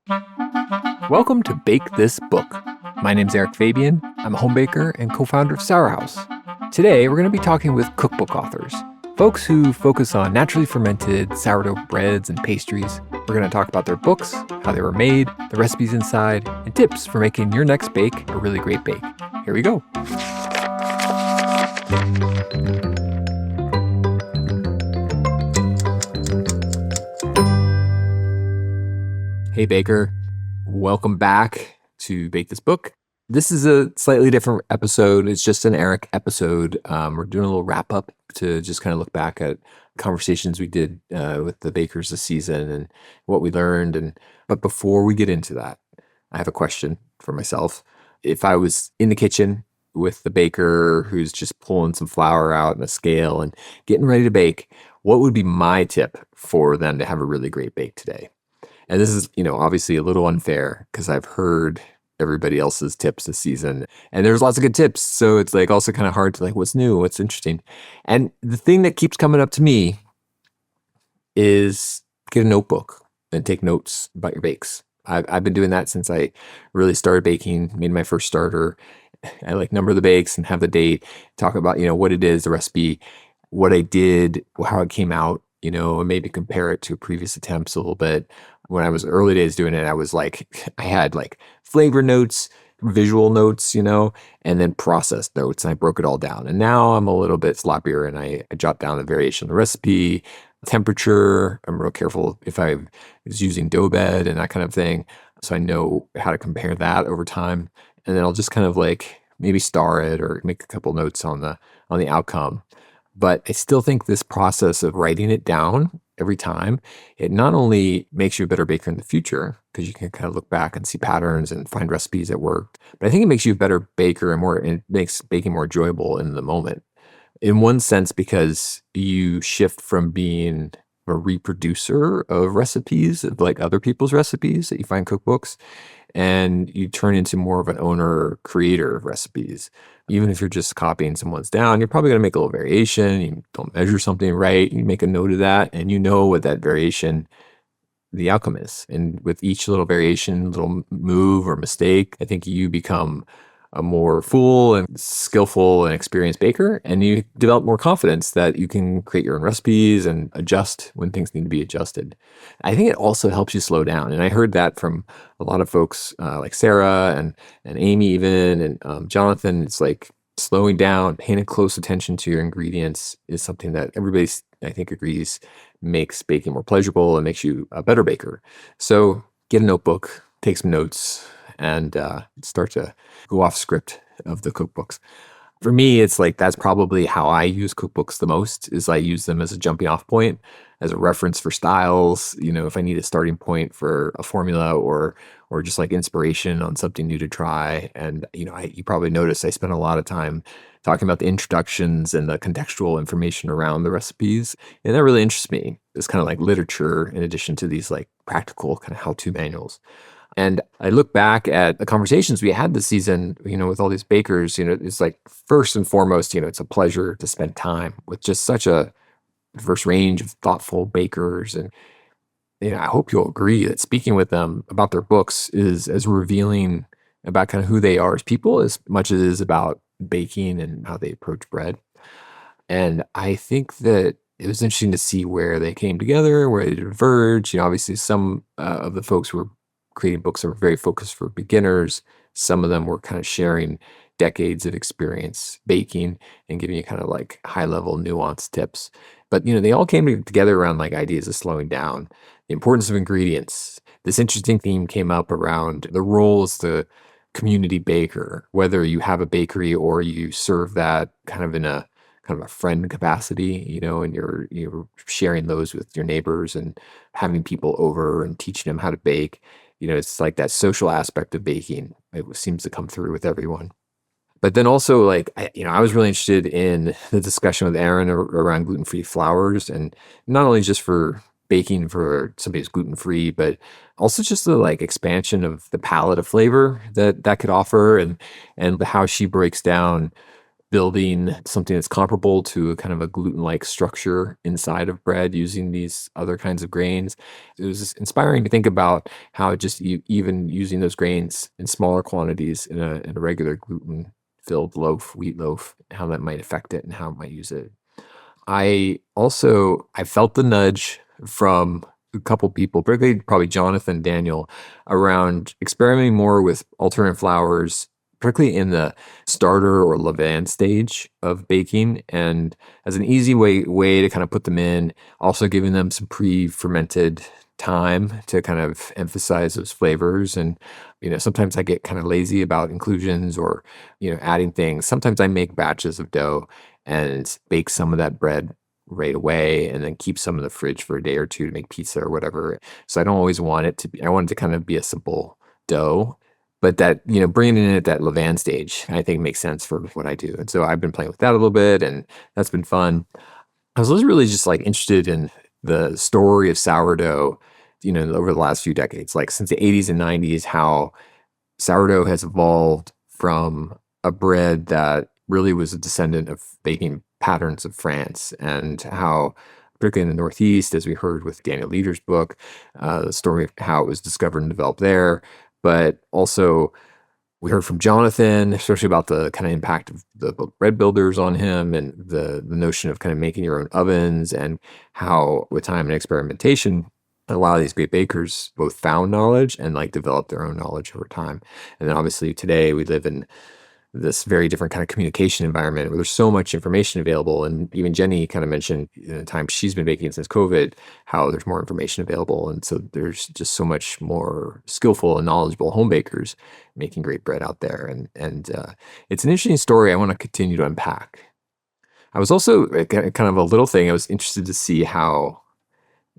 Welcome to Bake This Book. My name's Erik Fabian. I'm a home baker and co-founder of Sourhouse. Today, we're going to be talking with cookbook authors, folks who focus on naturally fermented sourdough breads and pastries. We're going to talk about their books, how they were made, the recipes inside, and tips for making your next bake a really great bake. Here we go. Hey baker, welcome back to Bake This Book. This is a slightly different episode. It's just an Erik episode. We're doing a little wrap up to just kind of look back at conversations we did with the bakers this season and what we learned. But before we get into that, I have a question for myself. If I was in the kitchen with the baker who's just pulling some flour out in a scale and getting ready to bake, what would be my tip for them to have a really great bake today? And this is, obviously a little unfair because I've heard everybody else's tips this season and there's lots of good tips. So it's like also kind of hard to what's new, what's interesting. And the thing that keeps coming up to me is get a notebook and take notes about your bakes. I've been doing that since I really started baking, made my first starter. I number the bakes and have the date, talk about, what it is, the recipe, what I did, how it came out, and maybe compare it to previous attempts a little bit. When I was early days doing it, I had flavor notes, visual notes, and then process notes, and I broke it all down. And now I'm a little bit sloppier and I jot down the variation of the recipe, temperature. I'm real careful if I was using dough bed and that kind of thing. So I know how to compare that over time. And then I'll just kind of maybe star it or make a couple notes on the outcome. But I still think this process of writing it down every time, it not only makes you a better baker in the future, because you can kind of look back and see patterns and find recipes that worked, but I think it makes you a better baker and it makes baking more enjoyable in the moment. In one sense, because you shift from being a reproducer of recipes, of other people's recipes that you find cookbooks, and you turn into more of an owner creator of recipes. Even if you're just copying someone's down, you're probably going to make a little variation. You don't measure something right, you make a note of that, and you know what that variation, the outcome is. And with each little variation, little move or mistake, I think you become a more full and skillful and experienced baker, and you develop more confidence that you can create your own recipes and adjust when things need to be adjusted. I think it also helps you slow down, and I heard that from a lot of folks like Sarah and Amy even, and Jonathan. It's slowing down, paying close attention to your ingredients is something that everybody, I think, agrees makes baking more pleasurable and makes you a better baker. So get a notebook, take some notes, and start to go off script of the cookbooks. For me, it's that's probably how I use cookbooks the most, is I use them as a jumping off point, as a reference for styles, if I need a starting point for a formula or just inspiration on something new to try. And, you probably noticed I spent a lot of time talking about the introductions and the contextual information around the recipes. And that really interests me. It's kind of literature in addition to these practical kind of how-to manuals. And I look back at the conversations we had this season, with all these bakers, it's first and foremost, it's a pleasure to spend time with just such a diverse range of thoughtful bakers. And, I hope you'll agree that speaking with them about their books is as revealing about kind of who they are as people as much as it is about baking and how they approach bread. And I think that it was interesting to see where they came together, where they diverged. Obviously some of the folks who were creating books that were very focused for beginners. Some of them were kind of sharing decades of experience baking and giving you kind of high level nuanced tips. But, they all came together around ideas of slowing down, the importance of ingredients. This interesting theme came up around the role as the community baker, whether you have a bakery or you serve that kind of in a kind of a friend capacity, and you're sharing those with your neighbors and having people over and teaching them how to bake. It's that social aspect of baking. It seems to come through with everyone. But then also I was really interested in the discussion with Aaron around gluten-free flours, and not only just for baking for somebody who's gluten-free, but also just the expansion of the palette of flavor that could offer, and how she breaks down building something that's comparable to a kind of a gluten-like structure inside of bread using these other kinds of grains. It was just inspiring to think about how just even using those grains in smaller quantities in a regular gluten-filled loaf, wheat loaf, how that might affect it and how it might use it. I felt the nudge from a couple people, particularly probably Jonathan, Daniel, around experimenting more with alternate flours, particularly in the starter or levain stage of baking, and as an easy way to kind of put them in, also giving them some pre-fermented time to kind of emphasize those flavors. And sometimes I get kind of lazy about inclusions or adding things. Sometimes I make batches of dough and bake some of that bread right away and then keep some in the fridge for a day or two to make pizza or whatever. So I don't always want it to be, I want it to kind of be a simple dough, but that, bringing it in at that levain stage, I think makes sense for what I do. And so I've been playing with that a little bit, and that's been fun. I was really just like interested in the story of sourdough, over the last few decades, like since the 80s and 90s, how sourdough has evolved from a bread that really was a descendant of baking patterns of France, and how, particularly in the Northeast, as we heard with Daniel Leder's book, the story of how it was discovered and developed there. But also, we heard from Jonathan, especially about the kind of impact of the book Bread Builders on him, and the notion of kind of making your own ovens, and how with time and experimentation, a lot of these great bakers both found knowledge and like developed their own knowledge over time. And then obviously today we live in this very different kind of communication environment where there's so much information available. And even Jenny kind of mentioned in the time she's been baking since COVID, how there's more information available. And so there's just so much more skillful and knowledgeable home bakers making great bread out there. And it's an interesting story I want to continue to unpack. I was also kind of a little thing. I was interested to see how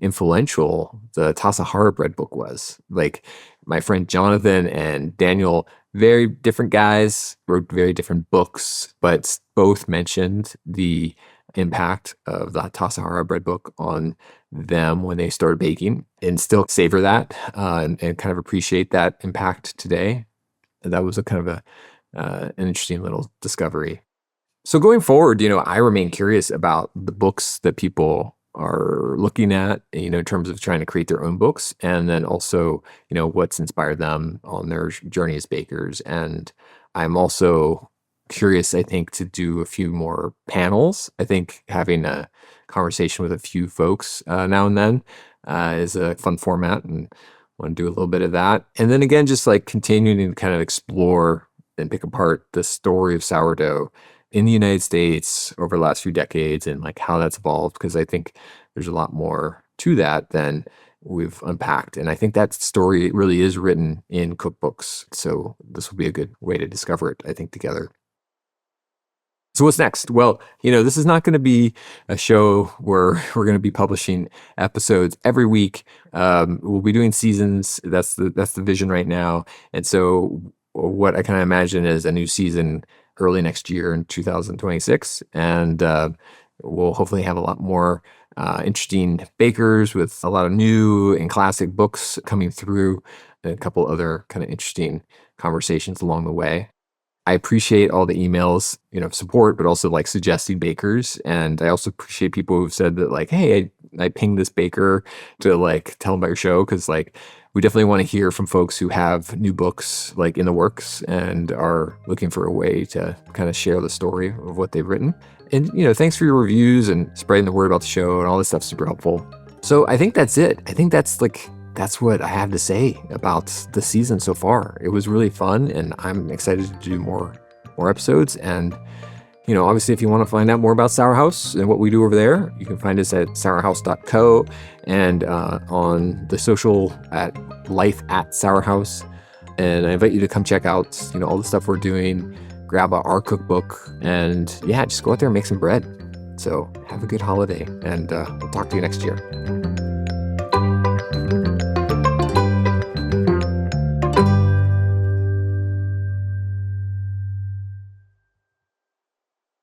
influential the Tassajara bread book was. Like my friend Jonathan and Daniel, very different guys, wrote very different books, but both mentioned the impact of the Tassajara bread book on them when they started baking, and still savor that and kind of appreciate that impact today. And that was a kind of an interesting little discovery. So going forward, I remain curious about the books that people are looking at, in terms of trying to create their own books, and then also, what's inspired them on their journey as bakers. And I'm also curious, I think, to do a few more panels. I think having a conversation with a few folks now and then is a fun format, and want to do a little bit of that. And then again, just like continuing to kind of explore and pick apart the story of sourdough in the United States over the last few decades, and like how that's evolved, because I think there's a lot more to that than we've unpacked. And I think that story really is written in cookbooks. So this will be a good way to discover it, I think, together. So what's next? Well, this is not going to be a show where we're going to be publishing episodes every week. We'll be doing seasons. That's the vision right now. And so what I kind of imagine is a new season early next year in 2026. And we'll hopefully have a lot more interesting bakers with a lot of new and classic books coming through, and a couple other kind of interesting conversations along the way. I appreciate all the emails, of support, but also like suggesting bakers. And I also appreciate people who've said that like, hey, I pinged this baker to like tell them about your show. Cause like, we definitely want to hear from folks who have new books like in the works and are looking for a way to kind of share the story of what they've written. And, thanks for your reviews and spreading the word about the show, and all this stuff's super helpful. So I think that's it. I think that's what I have to say about the season so far. It was really fun, and I'm excited to do more episodes. And, obviously, if you want to find out more about Sourhouse and what we do over there, you can find us at sourhouse.co, and on the social at life@Sourhouse. And I invite you to come check out, all the stuff we're doing, grab our cookbook, and just go out there and make some bread. So have a good holiday, and we'll talk to you next year.